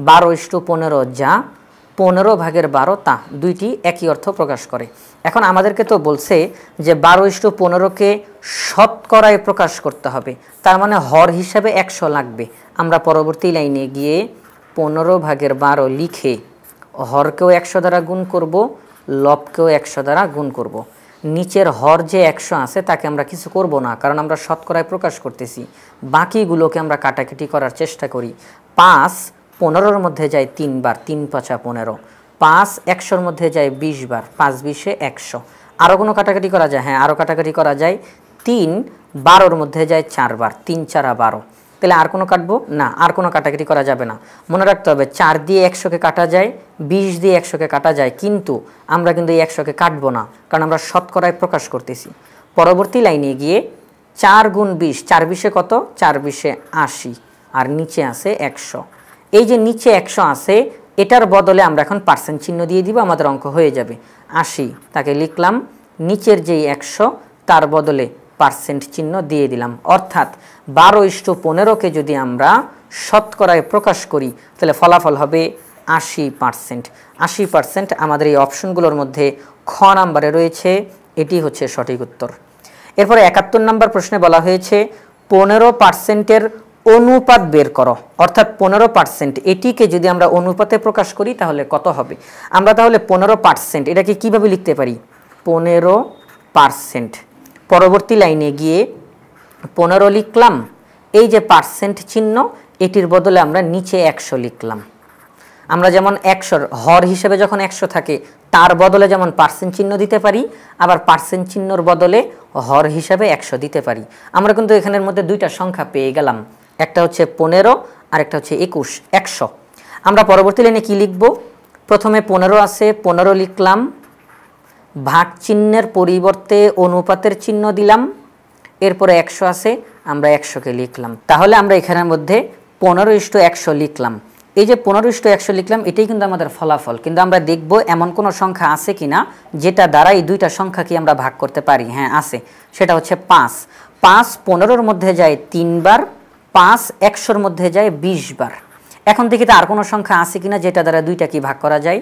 12:15 যা 15 ভাগের 12 তা, দুইটি একই অর্থ প্রকাশ করে। এখন আমাদেরকে তো বলছে যে 12:15কে শতকরায় প্রকাশ করতে হবে, তার মানে হর হিসাবে 100 লাগবে। আমরা পরবর্তী লাইনে গিয়ে 15 ভাগের 12 লিখে হরকেও 100 দ্বারা গুণ করব, লবকেও 100 দ্বারা গুণ করব। নিচের হর যে 100 আছে তাকে আমরা কিছু করব না, কারণ আমরা শতকরায় প্রকাশ করতেছি। বাকিগুলোকে আমরা কাটাকাটি করার চেষ্টা করি। 5 15-র মধ্যে যায় 3 বার, 3 5 15। 5 100-র মধ্যে যায় 20 বার, 5 20-এ 100। আরও কোনো কাটাকাটি করা যায়? হ্যাঁ, আরও কাটাকাটি করা যায়। 3 12-র মধ্যে যায় 4 বার, 3 4 12। তাহলে আর কোনো কাটবো না, আর কোনো কাটাকাটি করা যাবে না। মনে রাখতে হবে 4 দিয়ে 100কে কাটা যায়, 20 দিয়ে 100কে কাটা যায়, কিন্তু আমরা কিন্তু এই 100কে কাটবো না, কারণ আমরা শতকরায় প্রকাশ করতেছি। পরবর্তী লাইনে গিয়ে 4 গুণ 20, 4 20-এ কত? 4 20-এ 80, আর নিচে আছে 100। এই যে নিচে 100 আছে এটার বদলে আমরা এখন পার্সেন্ট চিহ্ন দিয়ে দিব, আমাদের অঙ্ক হয়ে যাবে। 80 তাকে লিখলাম, নিচের যেই 100 তার বদলে পার্সেন্ট চিহ্ন দিয়ে দিলাম। অর্থাৎ 12:15কে যদি আমরা শতকরায় প্রকাশ করি তাহলে ফলাফল হবে 80%। 80% আমাদের এই অপশনগুলোর মধ্যে খ নাম্বারে রয়েছে, এটি হচ্ছে সঠিক উত্তর। এরপরে 71 নাম্বার প্রশ্নে বলা হয়েছে 15%-এর অনুপাত বের করো। অর্থাৎ 15% এটিকে যদি আমরা অনুপাতে প্রকাশ করি তাহলে কত হবে? আমরা তাহলে 15% এটাকে কিভাবে লিখতে পারি? 15%। পরবর্তী লাইনে গিয়ে 15 লিখলাম, এই যে পার্সেন্ট চিহ্ন এটির বদলে আমরা নিচে 100 লিখলাম। আমরা যেমন 100-র হর হিসেবে যখন 100 থাকে তার বদলে যেমন পার্সেন্ট চিহ্ন দিতে পারি, আবার পার্সেন্ট চিহ্নর বদলে হর হিসাবে 100 দিতে পারি। আমরা কিন্তু এখানের মধ্যে দুইটা সংখ্যা পেয়ে গেলাম, একটা হচ্ছে 15 আর একটা হচ্ছে 21, 100। আমরা পরবর্তী লাইনে কি লিখব? প্রথমে 15 আছে, 15 লিখলাম, ভাগ চিহ্নের পরিবর্তে অনুপাতের চিহ্ন দিলাম, এরপরে 100 আছে, আমরা 100কে লিখলাম। তাহলে আমরা এখানের মধ্যে 15:100 লিখলাম। এই যে 15:100 লিখলাম এটাই কিন্তু আমাদের ফলাফল, কিন্তু আমরা দেখব এমন কোনো সংখ্যা আছে কিনা যেটা দ্বারা এই দুইটা সংখ্যাকে আমরা ভাগ করতে পারি। হ্যাঁ আছে, সেটা হচ্ছে 5। 5 15-র মধ্যে যায় 3 বার, 5 100-র মধ্যে যায় 20 বার। এখন দেখি তো আর কোনো সংখ্যা আছে কিনা যেটা দ্বারা দুইটাকে ভাগ করা যায়?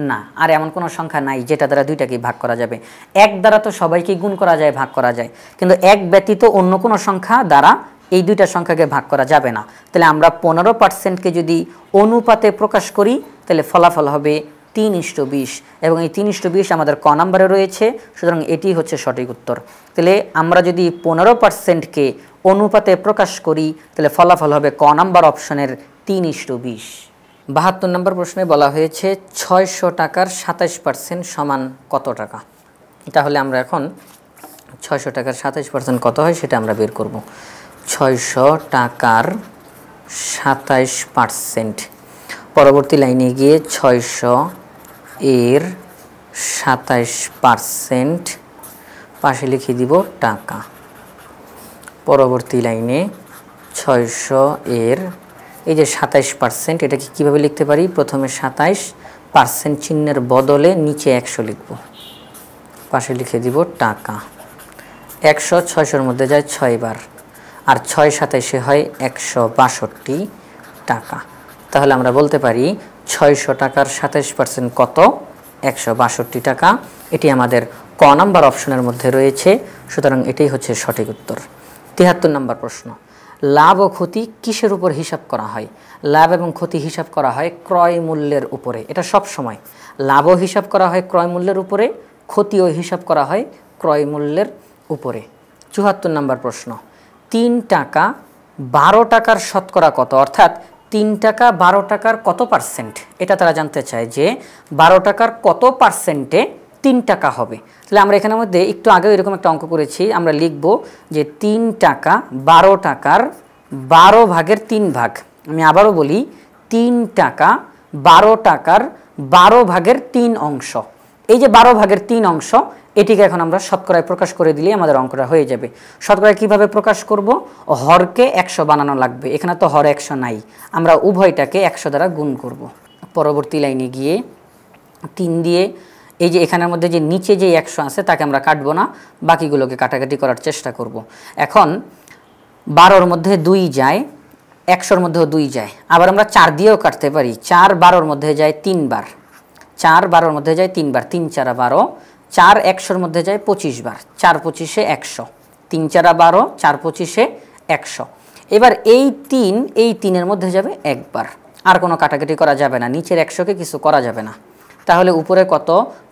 না, আর এমন কোনো সংখ্যা নাই যেটা দ্বারা দুইটাকে ভাগ করা যাবে। 1 দ্বারা তো সবাইকে গুণ করা যায়, ভাগ করা যায়, কিন্তু 1 ব্যতীত অন্য কোনো সংখ্যা দ্বারা এই দুইটা সংখ্যাকে ভাগ করা যাবে না। তাহলে আমরা 15%কে যদি অনুপাতে প্রকাশ করি তাহলে ফলাফল হবে 3:20, এবং এই 3:20 আমাদের ক নাম্বারে রয়েছে, সুতরাং এটি হচ্ছে সঠিক উত্তর। তাহলে আমরা যদি 15%কে অনুপাতে প্রকাশ করি তাহলে ফলাফল হবে ক নাম্বার অপশনের 3:20। 72 নম্বর প্রশ্নে বলা হয়েছে 600 টাকার 27% সমান কত টাকা? তাহলে আমরা এখন 600 টাকার 27% কত হয় সেটা আমরা বের করব। 600 টাকার 27%, পরবর্তী লাইনে গিয়ে 600 এর 27% পাশে লিখে দিব টাকা। পরবর্তী লাইনে 600 এর এই যে 27%, এটাকে কীভাবে লিখতে পারি? প্রথমে 27% চিহ্নের বদলে নিচে 100 লিখব, পাশে লিখে দিব টাকা। 100 600-র মধ্যে যায় 6 বার, আর 6 27-এ হয় 162 টাকা। তাহলে আমরা বলতে পারি 600 টাকার 27% কত? 162 টাকা। এটি আমাদের ক নাম্বার অপশনের মধ্যে রয়েছে, সুতরাং এটাই হচ্ছে সঠিক উত্তর। 73 নম্বর প্রশ্ন, লাভ ও ক্ষতি কিসের উপর হিসাব করা হয়? লাভ এবং ক্ষতি হিসাব করা হয় ক্রয় মূল্যের উপরে। এটা সব সময় লাভও হিসাব করা হয় ক্রয় মূল্যের উপরে, ক্ষতিও হিসাব করা হয় ক্রয় মূল্যের উপরে। 74 নম্বর প্রশ্ন, 3 টাকা 12 টাকার শতকরা কত? অর্থাৎ 3 টাকা 12 টাকার কত পার্সেন্ট, এটা তারা জানতে চায় যে 12 টাকার কত পার্সেন্টে 3 টাকা হবে। তাহলে আমরা এখানের মধ্যে একটু আগেও এরকম একটা অঙ্ক করেছি, আমরা লিখব যে 3 টাকা 12 টাকার 12 ভাগের 3 ভাগ। আমি আবারও বলি, 3 টাকা 12 টাকার 12 ভাগের 3 অংশ। এই যে 12 ভাগের 3 অংশ, এটিকে এখন আমরা শতকরায় প্রকাশ করে দিলেই আমাদের অঙ্কটা হয়ে যাবে। শতকরায় কিভাবে প্রকাশ করব? হরকে 100 বানানো লাগবে, এখানে তো হর 100 নাই, আমরা উভয়টাকে 100 দ্বারা গুণ করব। পরবর্তী লাইনে গিয়ে 3 দিয়ে এই যে এখানের মধ্যে যে নিচে যে 100 আছে তাকে আমরা কাটবো না, বাকিগুলোকে কাটাকাটি করার চেষ্টা করব। এখন 12-র মধ্যে 2 যায়, 100-র মধ্যেও 2 যায়, আবার আমরা 4 দিয়েও কাটতে পারি। 4 12-র মধ্যে যায় 3 বার, 4 12-র মধ্যে যায় 3 বার, 3 4 12, 4 100-র মধ্যে যায় 25 বার, 4 25-এ 100, 3 4 12, 4 25-এ 100। এবার এই 3-এর মধ্যে যাবে 1 বার, আর কোনো কাটাকাটি করা যাবে না, নিচের 100-কে কিছু করা যাবে না। তাহলে উপরে কত?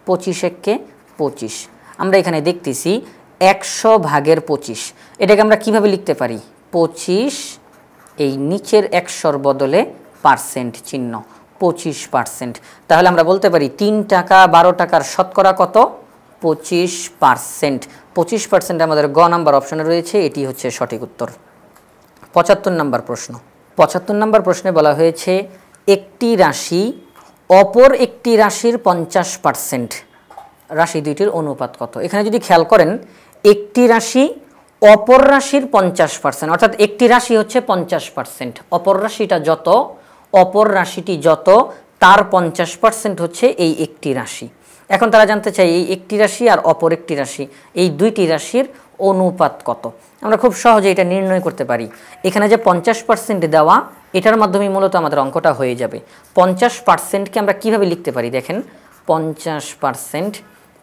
25 1-কে 25। আমরা এখানে দেখতেছি 100 ভাগের 25, এটাকে আমরা কিভাবে লিখতে পারি? 25 এই নিচের 100-র বদলে পার্সেন্ট চিহ্ন, 25%। তাহলে আমরা বলতে পারি 3 টাকা 12 টাকার শতকরা কত? 25%। 25% আমাদের গ নাম্বার অপশনে রয়েছে, এটি হচ্ছে সঠিক উত্তর। 75 নম্বর প্রশ্ন, 75 নম্বর প্রশ্নে বলা হয়েছে একটি রাশি অপর একটি রাশির 50%, রাশি দুইটির অনুপাত কত? এখানে যদি খেয়াল করেন, একটি রাশি অপর রাশির 50%, অর্থাৎ একটি রাশি হচ্ছে 50%, অপর রাশিটা যত, অপর রাশিটি যত তার 50% হচ্ছে এই একটি রাশি। এখন তারা জানতে চায় এই একটি রাশি আর অপর একটি রাশি, এই দুইটি রাশির অনুপাত কত? আমরা খুব সহজে এটা নির্ণয় করতে পারি। এখানে যে 50% দেওয়া, এটার মাধ্যমে মূলত আমাদের অঙ্কটা হয়ে যাবে। 50%কে আমরা কিভাবে লিখতে পারি? দেখেন, 50%,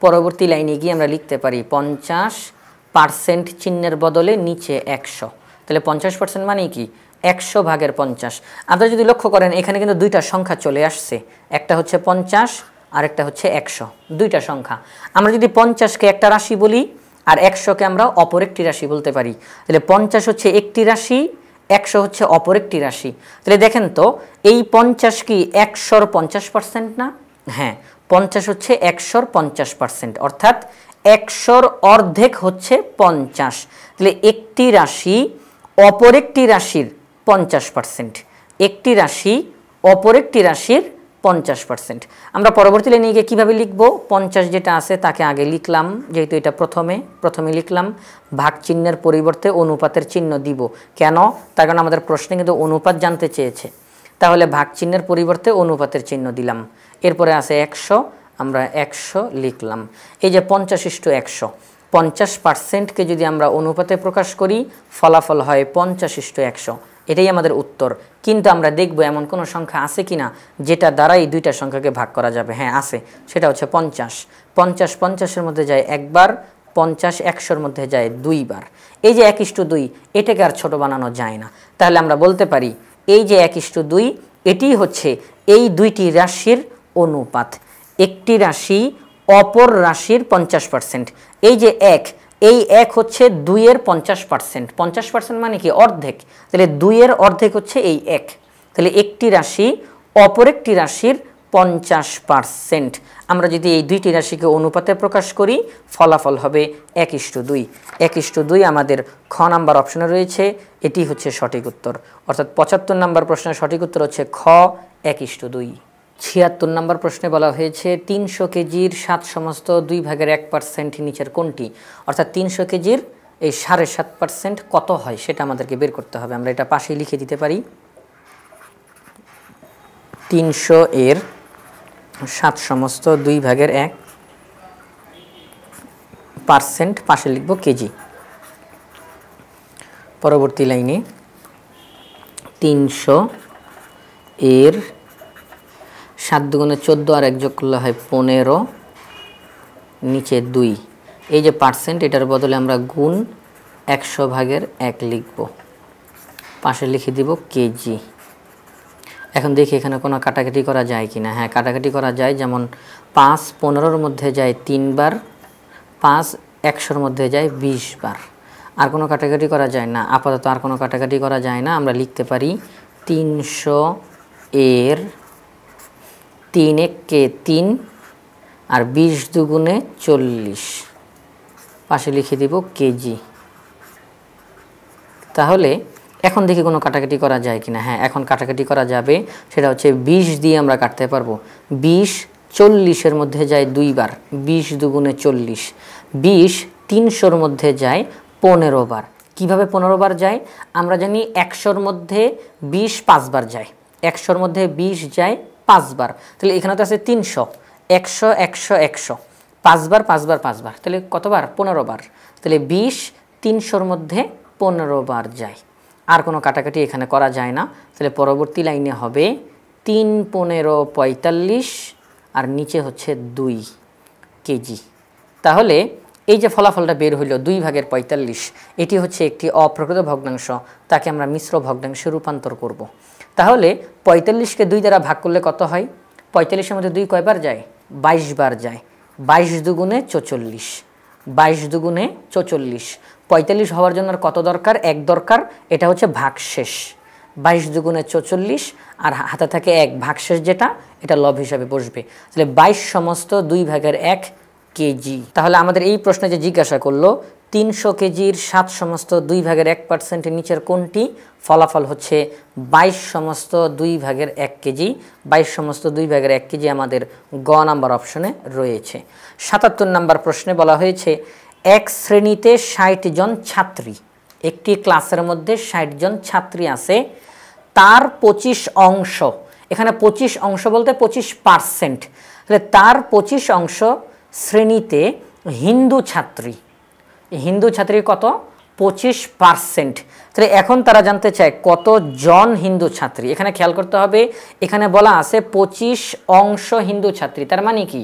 পরবর্তী লাইনে গিয়ে আমরা লিখতে পারি 50% চিহ্নের বদলে নিচে 100। তাহলে 50% মানে কি? 100 ভাগের 50। আপনারা যদি লক্ষ্য করেন, এখানে কিন্তু দুইটা সংখ্যা চলে আসছে, একটা হচ্ছে 50 আর একটা হচ্ছে 100, দুইটা সংখ্যা। আমরা যদি 50-কে একটা রাশি বলি আর 100-কে আমরা অপর একটি রাশি বলতে পারি, তাহলে 50 হচ্ছে একটি রাশি, 100 হচ্ছে অপর একটি রাশি। তাহলে দেখেন তো, এই 50 কি 100-র 50% না? হ্যাঁ, 50 হচ্ছে 100-র 50%, অর্থাৎ 100-র অর্ধেক হচ্ছে 50। তাহলে একটি রাশি অপর একটি রাশির 50%, একটি রাশি অপর একটি রাশির 50%। আমরা পরবর্তী লাইনে গিয়ে কীভাবে লিখব? 50 যেটা আছে তাকে আগে লিখলাম, যেহেতু এটা প্রথমে লিখলাম, ভাগ চিহ্নের পরিবর্তে অনুপাতের চিহ্ন দিব। কেন? তার কারণ আমাদের প্রশ্নে কিন্তু অনুপাত জানতে চেয়েছে, তাহলে ভাগ চিহ্নের পরিবর্তে অনুপাতের চিহ্ন দিলাম। এরপরে আছে 100, আমরা 100 লিখলাম। এই যে 50:100, 50%কে যদি আমরা অনুপাতে প্রকাশ করি, ফলাফল হয় 50:100, এটাই আমাদের উত্তর। কিন্তু আমরা দেখব এমন কোনো সংখ্যা আছে কিনা যেটা দ্বারা এই দুইটা সংখ্যাকে ভাগ করা যাবে। হ্যাঁ আছে, সেটা হচ্ছে 50। 50 50-এর মধ্যে যায় একবার, 50 100-র মধ্যে যায় 2 বার। এই যে 1:2, এটাকে আর ছোট বানানো যায় না। তাহলে আমরা বলতে পারি এই যে 1:2, এটি হচ্ছে এই দুইটি রাশির অনুপাত। একটি রাশি অপর রাশির 50%, এই যে 1, এই 1 হচ্ছে 2-এর 50%। 50% মানে কি? অর্ধেক। তাহলে 2-এর অর্ধেক হচ্ছে এই 1। তাহলে একটি রাশি অপর একটি রাশির 50%। আমরা যদি এই দুইটি রাশিকে অনুপাতে প্রকাশ করি ফলাফল হবে 1:2। 1:2 আমাদের খ নাম্বার অপশনে রয়েছে, এটি হচ্ছে সঠিক উত্তর। অর্থাৎ 75 নাম্বার প্রশ্নের সঠিক উত্তর হচ্ছে খ 1:2। 76 নাম্বার প্রশ্নে বলা হয়েছে 300 কেজির 7/2% নিচের কোনটি? অর্থাৎ 300 কেজির এই 7.5% কত হয় সেটা আমাদেরকে বের করতে হবে। আমরা এটা পাশে লিখে দিতে পারি। 300 এর 7/2% পাশে লিখব কেজি। পরবর্তী লাইনে 300 এর 7 দুগুণে 14 আর 1 যোগ করলে হয় 15, নিচে 2। এই যে পার্সেন্ট, এটার বদলে আমরা গুণ 100/1 লিখব, পাশে লিখে দিব কেজি। এখন দেখি এখানে কোনো কাটাকাটি করা যায় কি না। হ্যাঁ, কাটাকাটি করা যায়। যেমন 5 15-র মধ্যে যায় 3 বার, 5 100-র মধ্যে যায় 20 বার। আর কোনো কাটাকাটি করা যায় না, আপাতত আর কোনো কাটাকাটি করা যায় না। আমরা লিখতে পারি 300 এর 3 × 3 আর 20 দুগুণে 40, পাশে লিখে দিব কেজি। তাহলে এখন দেখি কোনো কাটাকাটি করা যায় কিনা। হ্যাঁ, এখন কাটাকাটি করা যাবে। সেটা হচ্ছে 20 দিয়ে আমরা কাটতে পারবো। 20 40-এর মধ্যে যায় 2 বার, 20 দুগুণে 40। 20 300-র মধ্যে যায় 15 বার। কিভাবে 15 বার যায়? আমরা জানি 100-র মধ্যে 20 5 বার যায়, 100-র মধ্যে 20 যায় 5 বার। তাহলে এখানে তো আছে 300, 100 100 100, 5 বার 5 বার 5 বার, তাহলে কতবার? 15 বার। তাহলে 20 300-র মধ্যে 15 বার যায়। আর কোনো কাটাকাটি এখানে করা যায় না। তাহলে পরবর্তী লাইনে হবে 3 15 45 আর নিচে হচ্ছে 2 কেজি। তাহলে এই যে ফলাফলটা বের হইল 2/45, এটি হচ্ছে একটি অপ্রকৃত ভগ্নাংশ। তাকে আমরা মিশ্র ভগ্নাংশে রূপান্তর করব। তাহলে 45-কে 2 দ্বারা ভাগ করলে কত হয়? 45-এর মধ্যে 2 কয়বার যায়? 22 বার যায়। 22 দুগুণে 44, 22 দুগুণে 44। 45 হওয়ার জন্য কত দরকার? 1 দরকার। এটা হচ্ছে ভাগশেষ। 22 দুগুণে 44 আর হাতে থাকে 1, ভাগশেষ যেটা, এটা লব হিসাবে বসবে। তাহলে 22/2 কেজি। তাহলে আমাদের এই প্রশ্নে যে জিজ্ঞাসা করলো 300 কেজির 7/2% নিচের কোনটি? ফলাফল হচ্ছে 22/2 কেজি। 22/2 কেজি আমাদের গ নাম্বার অপশনে রয়েছে। 77 নাম্বার প্রশ্নে বলা হয়েছে এক শ্রেণীতে 60 জন ছাত্রী, একটি ক্লাসের মধ্যে 60 জন ছাত্রী আছে, তার 25 অংশ, এখানে 25 অংশ বলতে 25%, তাহলে তার 25 অংশ শ্রেণীতে হিন্দু ছাত্রী। হিন্দু ছাত্রী কত? 25%। তাহলে এখন তারা জানতে চায় কত জন হিন্দু ছাত্রী। এখানে খেয়াল করতে হবে, এখানে বলা আছে 25 অংশ হিন্দু ছাত্রী, তার মানে কি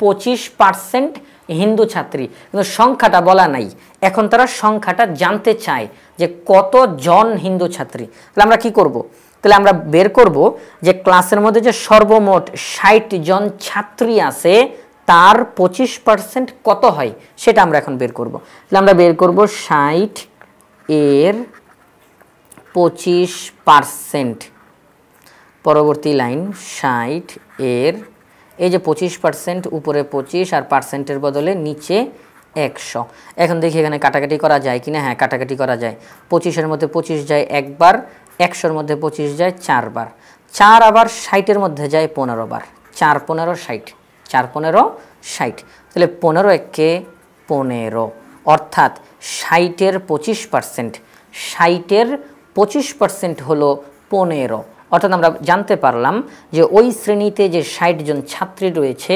25% হিন্দু ছাত্রী, কিন্তু সংখ্যাটা বলা নাই। এখন তারা সংখ্যাটা জানতে চায় যে কত জন হিন্দু ছাত্রী। তাহলে আমরা কি করব? তাহলে আমরা বের করব যে ক্লাসের মধ্যে যে সর্বমোট 60 জন ছাত্রী আছে তার 25% কত হয় সেটা আমরা এখন বের করব। তাহলে আমরা বের করব 60 এর 25%। পরবর্তী লাইন 60 এর এই যে 25%, উপরে 25 আর পার্সেন্টের বদলে নিচে 100। এখন দেখি এখানে কাটাকাটি করা যায় কিনা। হ্যাঁ, কাটাকাটি করা যায়। 25-এর মধ্যে 25 যায় 1 বার, 100-র মধ্যে 25 যায় 4 বার, 4 আবার 60-এর মধ্যে যায় 15 বার। 4 15 60, 4 15 60, তাহলে 15 একে 15, অর্থাৎ 60-এর 25%, 60-এর 25% হলো 15। অর্থাৎ আমরা জানতে পারলাম যে ওই শ্রেণীতে যে 60 জন ছাত্রী রয়েছে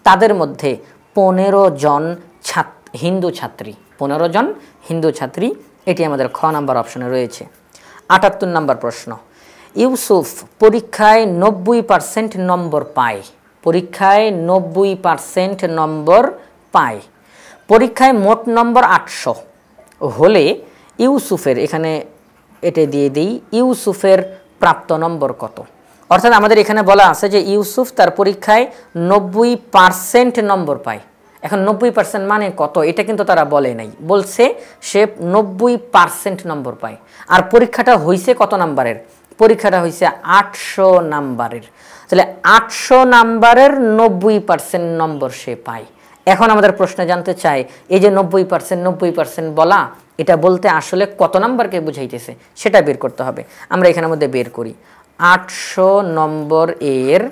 তাদের মধ্যে 15 জন হিন্দু ছাত্রী, 15 জন হিন্দু ছাত্রী। এটি আমাদের খ নাম্বার অপশনে রয়েছে। 78 নাম্বার প্রশ্ন, ইউসুফ পরীক্ষায় 90% নম্বর পায়, পরীক্ষায় 90% নম্বর পায়, পরীক্ষায় মোট নম্বর 800 হলে ইউসুফের, এখানে এটা দিয়ে দিই, ইউসুফের প্রাপ্ত নম্বর কত? অর্থাৎ আমাদের এখানে বলা আছে যে ইউসুফ তার পরীক্ষায় 90% নম্বর পায়। এখন 90% মানে কত এটা কিন্তু তারা বলে নাই, বলছে সে 90% নম্বর পায়। আর পরীক্ষাটা হয়েছে কত নাম্বারের? পরীক্ষাটা হয়েছে 800 নাম্বারের। তাহলে 800 নাম্বারের 90% নম্বর সে পায়। এখন আমাদের প্রশ্নে জানতে চাই এই যে 90% বলা, এটা বলতে আসলে কত নাম্বারকে বুঝাইতেছে সেটা বের করতে হবে। আমরা এখানের মধ্যে বের করি 800 নম্বর এর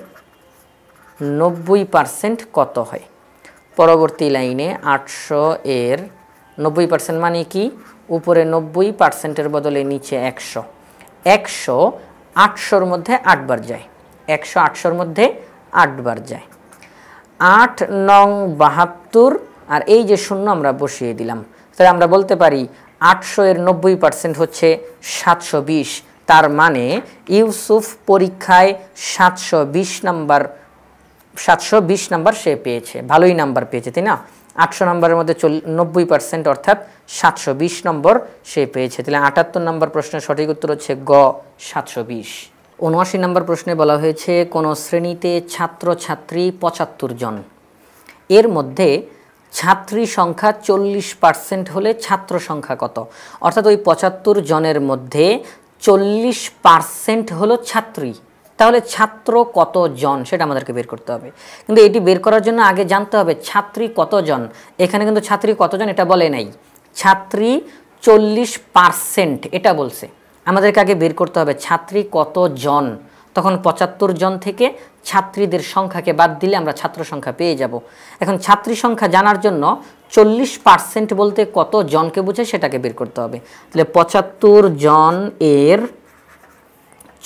90% কত হয়। পরবর্তী লাইনে 800 এর 90% মানে কি, উপরে 90%-এর বদলে নিচে 100। 100 800-র মধ্যে 8 বার যায়, 100 800-র মধ্যে 8 বার যায়। 8 নং 72, আর এই যে শূন্য আমরা বসিয়ে দিলাম। তাহলে আমরা বলতে পারি 800 এর 90% হচ্ছে 720। তার মানে ইউসুফ পরীক্ষায় 720 নাম্বার সে পেয়েছে। ভালোই নাম্বার পেয়েছে, তাই না? 800 নম্বরের মধ্যে 90% অর্থাৎ 720 নম্বর সে পেয়েছে। তাহলে 78 নম্বর প্রশ্নের সঠিক উত্তর হচ্ছে গ 720। 79 নম্বর প্রশ্নে বলা হয়েছে কোন শ্রেণীতে ছাত্রছাত্রী 75 জন, এর মধ্যে ছাত্রী সংখ্যা 40% হলে ছাত্র সংখ্যা কত? অর্থাৎ ওই 75 জনের মধ্যে 40% হলো ছাত্রী, তাহলে ছাত্র কত জন সেটা আমাদেরকে বের করতে হবে। কিন্তু এটি বের করার জন্য আগে জানতে হবে ছাত্রী কতজন। এখানে কিন্তু ছাত্রী কতজন এটা বলে নাই, ছাত্রী 40% এটা বলছে। আমাদেরকে আগে বের করতে হবে ছাত্রী কতজন, তখন 75 জন থেকে ছাত্রীদের সংখ্যাকে বাদ দিলে আমরা ছাত্র সংখ্যা পেয়ে যাব। এখন ছাত্রী সংখ্যা জানার জন্য 40% বলতে কত জনকে বুঝে সেটাকে বের করতে হবে। তাহলে 75 জন এর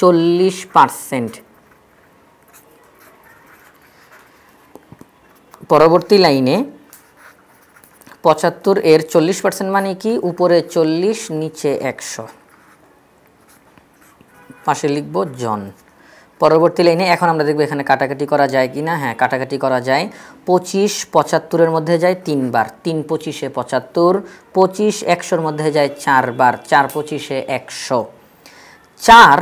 40%। পরবর্তী লাইনে 75 এর 40% মানে কি, উপরে 40 নিচে 100, পাশে লিখব জন। পরবর্তী লাইনে এখন আমরা দেখব এখানে কাটাকাটি করা যায় কি না। হ্যাঁ, কাটাকাটি করা যায়। 25 75-এর মধ্যে যায় 3 বার, 3 25-এ 75। 25 100-র মধ্যে যায় 4 বার, 4 25-এ 100। 4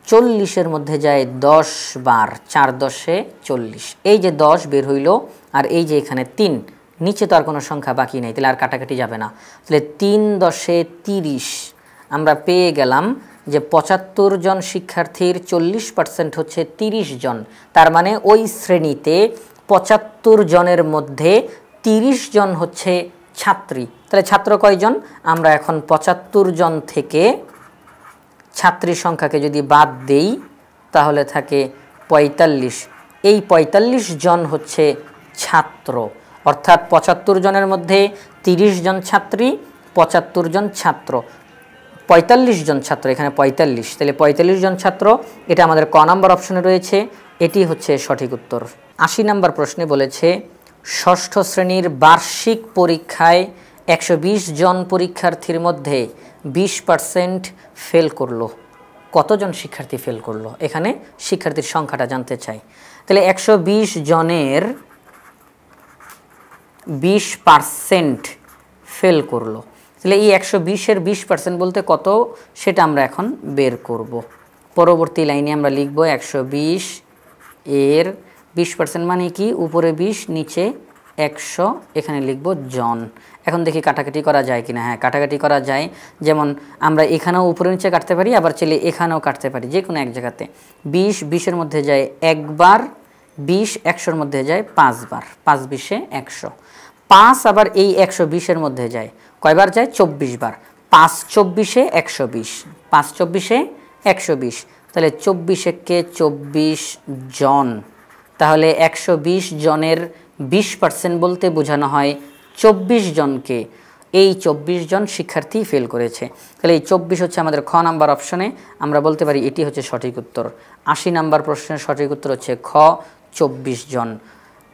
40-এর মধ্যে যায় 10 বার, 4 10-এ 40। এই যে 10 বের হইল, আর এই যে এখানে 3, নিচে তো আর কোনো সংখ্যা বাকি নেই, তাহলে আর কাটাকাটি যাবে না। তাহলে 3 10-এ 30। আমরা পেয়ে গেলাম যে 75 জন শিক্ষার্থীর 40% হচ্ছে 30 জন। তার মানে ওই শ্রেণীতে 75 জনের মধ্যে 30 জন হচ্ছে ছাত্রী। তাহলে ছাত্র কয়জন? আমরা এখন 75 জন থেকে ছাত্রী সংখ্যাকে যদি বাদ দেই তাহলে থাকে 45। এই 45 জন হচ্ছে ছাত্র, অর্থাৎ 75 জনের মধ্যে 30 জন ছাত্রী, 75 জন ছাত্র, 45 জন ছাত্র, এখানে 45। তাহলে 45 জন ছাত্র, এটা আমাদের ক নাম্বার অপশনে রয়েছে, এটি হচ্ছে সঠিক উত্তর। 80 নাম্বার প্রশ্নে বলেছে ষষ্ঠ শ্রেণীর বার্ষিক পরীক্ষায় 120 জন পরীক্ষার্থীর মধ্যে 20% ফেল করলো। কতজন শিক্ষার্থী ফেল করলো? এখানে শিক্ষার্থীর সংখ্যাটা জানতে চাই। তাহলে 120 জনের 20% ফেল করলো। তাহলে এই 120-এর 20% বলতে কত সেটা আমরা এখন বের করব। পরবর্তী লাইনে আমরা লিখব 120 এর 20% মানে কি, উপরে 20 নিচে 100, এখানে লিখব জন। এখন দেখি কাটাকাটি করা যায় কিনা। হ্যাঁ, কাটাকাটি করা যায়। যেমন আমরা এখানেও উপরে নিচে কাটতে পারি, আবার চলে এখানেও কাটতে পারি, যে কোনো এক জায়গাতে। 20 20-এর মধ্যে যায় 1 বার, 20 100-র মধ্যে যায় 5 বার, 5 20-এ 100। 5 আবার এই 120-এর মধ্যে যায় কয়বার যায়? 24 বার। 5 24-এ 120, 5 24-এ 120। তাহলে 24-একে 24 জন। তাহলে 120 জনের 20% বলতে বোঝানো হয় 24 জনকে। এই 24 জন শিক্ষার্থী ফেল করেছে। তাহলে এই 24 হচ্ছে আমাদের খ নাম্বার অপশনে, আমরা বলতে পারি এটি হচ্ছে সঠিক উত্তর। 80 নাম্বার প্রশ্নের সঠিক উত্তর হচ্ছে খ 24 জন।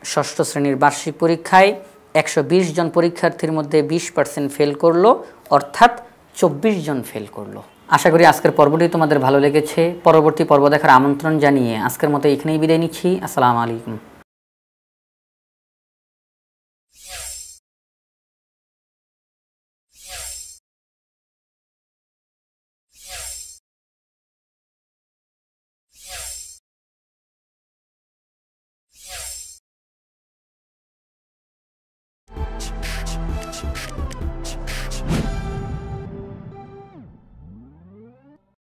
ষষ্ঠ শ্রেণীর বার্ষিক পরীক্ষায় 120 জন পরীক্ষার্থীর মধ্যে 20% ফেল করলো, অর্থাৎ 24 জন ফেল করলো। আশা করি আজকের পর্বটি তোমাদের ভালো লেগেছে। পরবর্তী পর্ব দেখার আমন্ত্রণ জানিয়ে আজকের মতো এখানেই বিদায় নিচ্ছি। আসসালামু আলাইকুম।